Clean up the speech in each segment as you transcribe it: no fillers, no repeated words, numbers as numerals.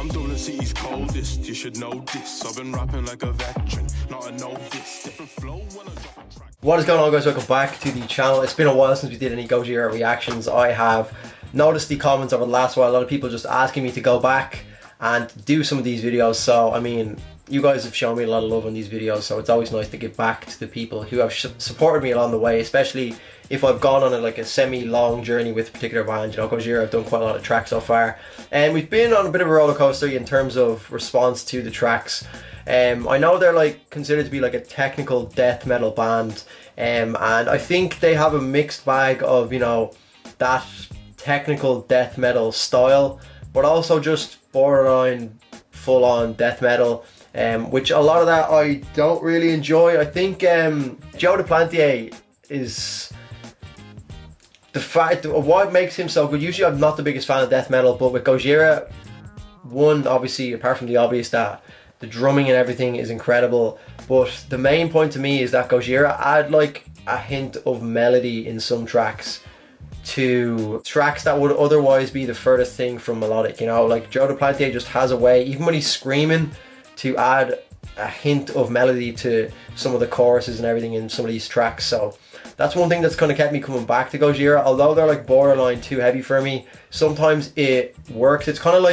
Dublin City's coldest, you should know this. I've been rapping like a veteran, not a novice. Different flow when I drop a track. What is going on, guys? Welcome back to the channel. It's been a while since we did any Gojira reactions. I have noticed the comments over the last while, a lot of people just asking me to go back and do some of these videos. So I mean, you guys have shown me a lot of love on these videos, so it's always nice to give back to the people who have supported me along the way, especially if I've gone on a semi-long journey with a particular band. You know, Gojira, I've done quite a lot of tracks so far, and we've been on a bit of a roller coaster in terms of response to the tracks. I know they're considered to be a technical death metal band, and I think they have a mixed bag of, you know, that technical death metal style, but also just borderline full-on death metal, which a lot of that I don't really enjoy. I think Joe Duplantier is the fact of what makes him so good. Usually I'm not the biggest fan of death metal, but with Gojira, one, obviously, apart from the obvious that the drumming and everything is incredible, but the main point to me is that Gojira add a hint of melody in some tracks to tracks that would otherwise be the furthest thing from melodic. You know, Joe Duplantier just has a way, even when he's screaming, to add a hint of melody to some of the choruses and everything in some of these tracks. So that's one thing that's kind of kept me coming back to Gojira. Although they're borderline too heavy for me, sometimes it works. It's kind of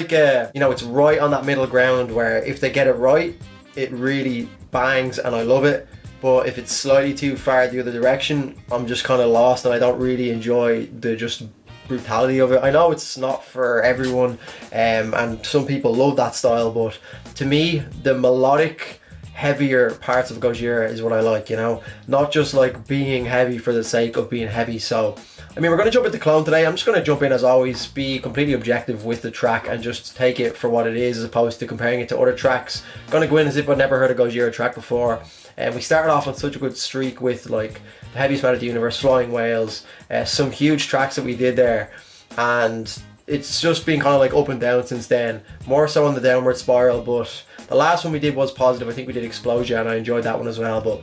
you know, it's right on that middle ground where if they get it right, it really bangs and I love it. But if it's slightly too far the other direction, I'm just kind of lost and I don't really enjoy the just brutality of it. I know it's not for everyone, and some people love that style, but to me, the melodic, heavier parts of Gojira is what I like, you know? Not just being heavy for the sake of being heavy. So, I mean, we're going to jump into Clone today. I'm just going to jump in, as always, be completely objective with the track and just take it for what it is as opposed to comparing it to other tracks. Going to go in as if I'd never heard a Gojira track before. And we started off on such a good streak with the heaviest metal of the universe, Flying Whales, some huge tracks that we did there, and it's just been kind of up and down since then, more so on the downward spiral. But the last one we did was positive. I think we did Explosion and I enjoyed that one as well. But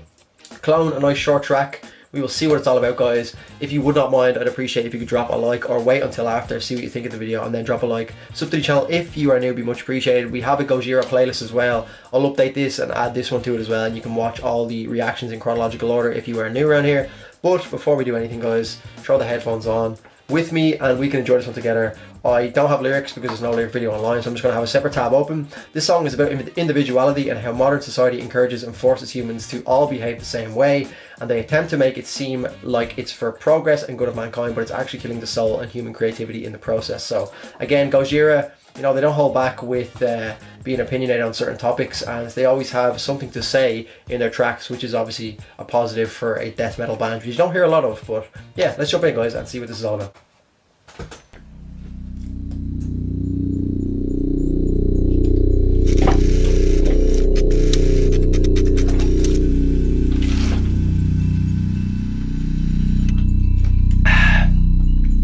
Clone, a nice short track. We will see what it's all about, guys. If you would not mind, I'd appreciate if you could drop a like, or wait until after, see what you think of the video, and then drop a like. Sub to the channel if you are new, be much appreciated. We have a Gojira playlist as well. I'll update this and add this one to it as well, and you can watch all the reactions in chronological order if you are new around here. But before we do anything, guys, throw the headphones on with me and we can enjoy this one together. I don't have lyrics because there's no lyric video online, so I'm just going to have a separate tab open. This song is about individuality and how modern society encourages and forces humans to all behave the same way, and they attempt to make it seem like it's for progress and good of mankind, but it's actually killing the soul and human creativity in the process. So again, Gojira, you know, they don't hold back with being opinionated on certain topics, and they always have something to say in their tracks, which is obviously a positive for a death metal band, which you don't hear a lot of. But yeah, let's jump in, guys, and see what this is all about.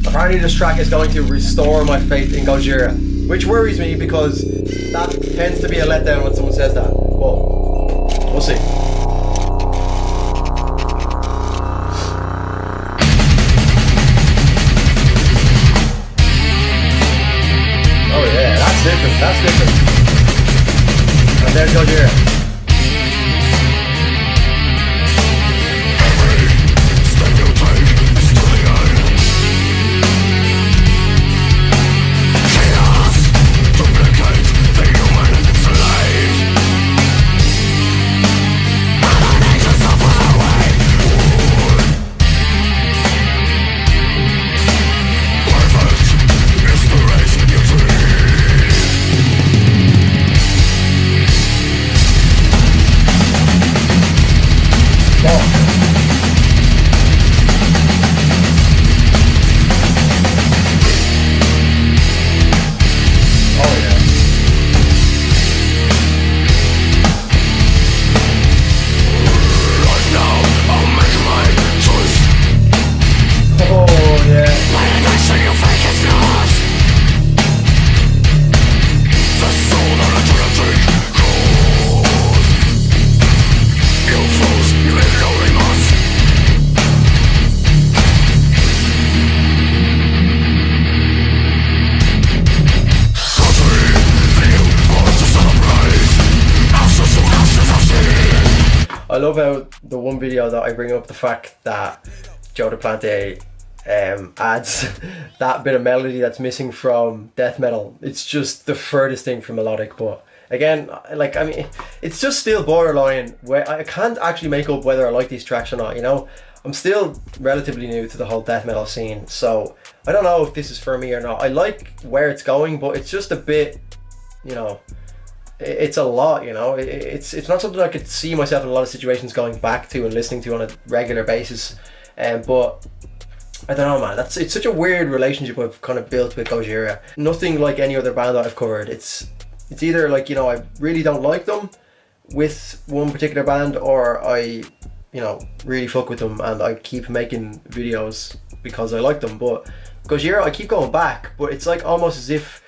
Apparently this track is going to restore my faith in Gojira, which worries me because that tends to be a letdown when someone says that. But we'll see. Oh yeah, that's different, that's different. And there's Gojira. love how the one video that I bring up the fact that Joe DePlante adds that bit of melody that's missing from death metal. It's just the furthest thing from melodic, but again, like, I mean, it's just still borderline where I can't actually make up whether I like these tracks or not, you know? I'm still relatively new to the whole death metal scene, so I don't know if this is for me or not. I like where it's going, but it's just a bit, you know, it's a lot, you know? It's not something I could see myself in a lot of situations going back to and listening to on a regular basis, but I don't know, man. It's such a weird relationship I've kind of built with Gojira. Nothing like any other band that I've covered. It's either like, you know, I really don't like them with one particular band, or I, you know, really fuck with them and I keep making videos because I like them. But Gojira, I keep going back, but it's like almost as if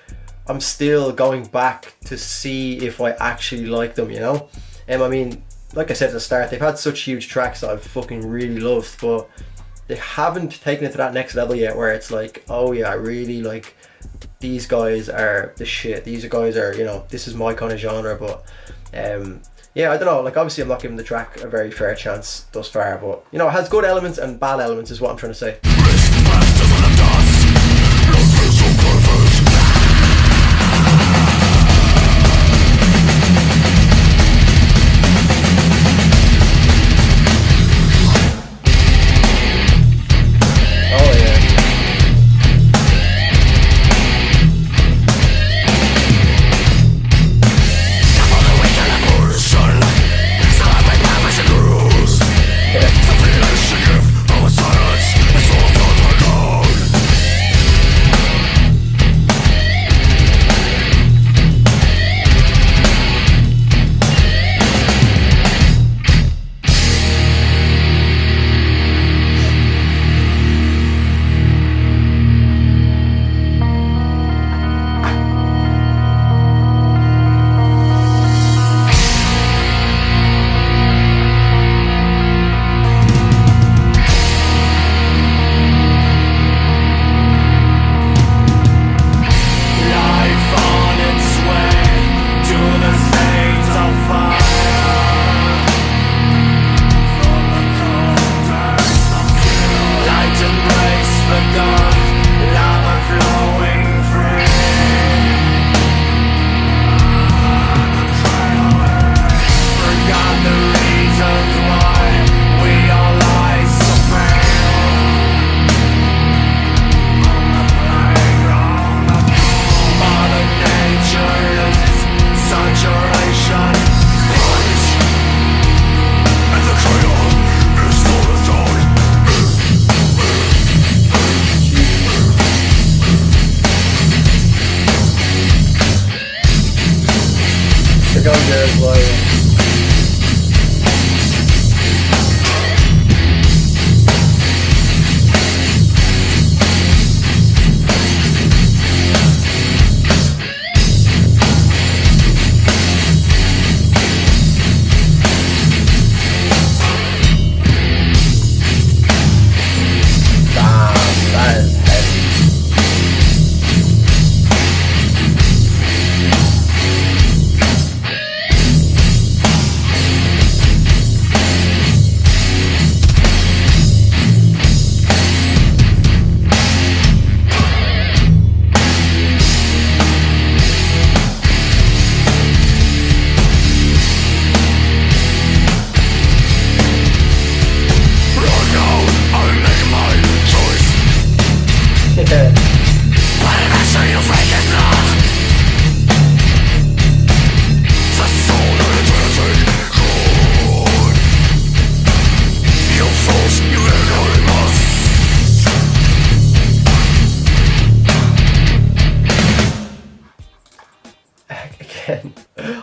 I'm still going back to see if I actually like them, you know? I mean, like I said at the start, they've had such huge tracks that I've fucking really loved, but they haven't taken it to that next level yet where it's like, oh yeah, I really like, these guys are the shit, these guys are, you know, this is my kind of genre. But yeah, I don't know, like obviously I'm not giving the track a very fair chance thus far, but you know, it has good elements and bad elements is what I'm trying to say.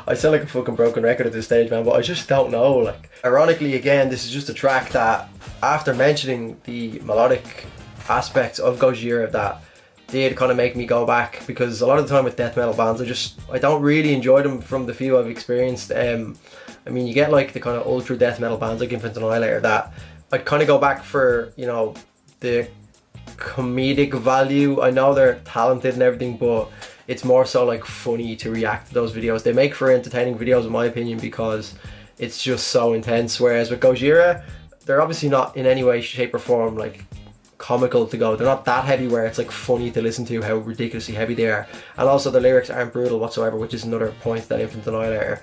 I sound like a fucking broken record at this stage, man, but I just don't know. Like, ironically, again, this is just a track that, after mentioning the melodic aspects of Gojira, that did kind of make me go back, because a lot of the time with death metal bands, I don't really enjoy them from the few I've experienced. I mean, you get like the kind of ultra death metal bands like Infant Annihilator that I'd kind of go back for, you know, the comedic value. I know they're talented and everything, but it's more so like funny to react to those videos. They make for entertaining videos in my opinion, because it's just so intense. Whereas with Gojira, they're obviously not in any way, shape or form like comical to go. They're not that heavy where it's like funny to listen to how ridiculously heavy they are. And also the lyrics aren't brutal whatsoever, which is another point that Infinite Annihilator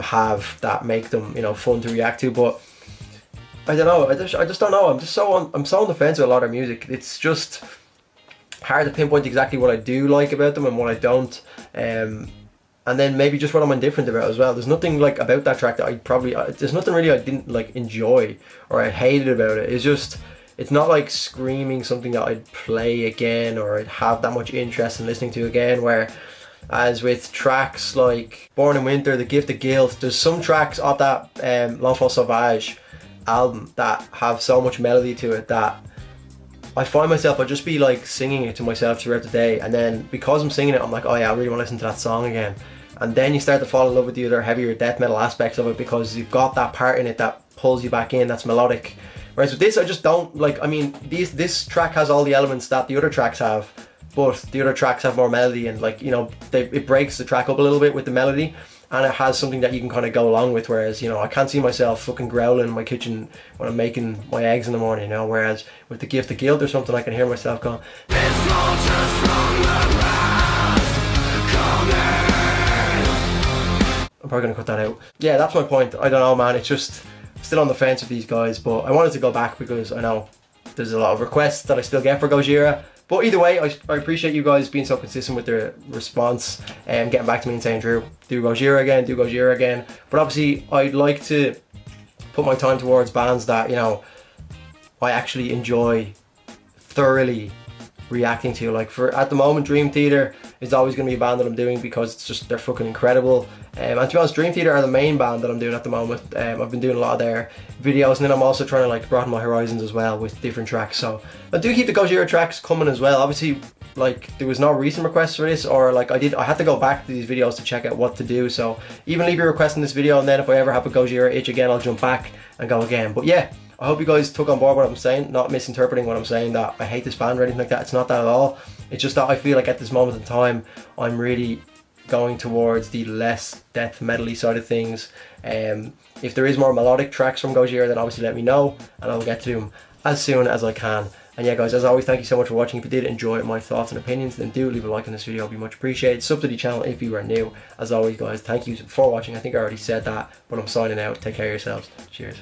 have that make them, you know, fun to react to. But I don't know, I just don't know. I'm so on the fence with a lot of music. It's just hard to pinpoint exactly what I do like about them and what I don't. And then maybe just what I'm indifferent about as well. There's nothing like about that track that there's nothing really I didn't like enjoy or I hated about it. It's just, it's not like screaming something that I'd play again or I'd have that much interest in listening to again. Where as with tracks like Born in Winter, The Gift of Guilt, there's some tracks off that L'Enfant Sauvage album that have so much melody to it that I find myself, I'll just be like singing it to myself throughout the day, and then because I'm singing it I'm like, oh yeah, I really want to listen to that song again. And then you start to fall in love with the other heavier death metal aspects of it because you've got that part in it that pulls you back in, that's melodic. Whereas with this, I just don't like, I mean, this track has all the elements that the other tracks have, but the other tracks have more melody and like, you know, it breaks the track up a little bit with the melody, and it has something that you can kind of go along with. Whereas, you know, I can't see myself fucking growling in my kitchen when I'm making my eggs in the morning, you know. Whereas with The Gift of Guilt or something, I can hear myself going, I'm probably gonna cut that out. Yeah, that's my point. I don't know, man. It's just still on the fence with these guys, but I wanted to go back because I know there's a lot of requests that I still get for Gojira. But either way, I appreciate you guys being so consistent with the response and getting back to me and saying, Drew, do Gojira again, do Gojira again. But obviously, I'd like to put my time towards bands that, you know, I actually enjoy thoroughly reacting to. Like at the moment, Dream Theater is always going to be a band that I'm doing because it's just, they're fucking incredible. And to be honest, Dream Theater are the main band that I'm doing at the moment. I've been doing a lot of their videos, and then I'm also trying to like broaden my horizons as well with different tracks. So I do keep the Gojira tracks coming as well. Obviously, like there was no recent requests for this, or like I had to go back to these videos to check out what to do. So even leave your request in this video, and then if I ever have a Gojira itch again, I'll jump back and go again. But yeah, I hope you guys took on board what I'm saying, not misinterpreting what I'm saying, that I hate this band or anything like that. It's not that at all. It's just that I feel like at this moment in time, I'm really going towards the less death metal-y side of things. If there is more melodic tracks from Gojira, then obviously let me know, and I'll get to them as soon as I can. And yeah guys, as always, thank you so much for watching. If you did enjoy my thoughts and opinions, then do leave a like on this video, it'll be much appreciated. Sub to the channel if you are new. As always guys, thank you for watching. I think I already said that, but I'm signing out. Take care of yourselves. Cheers.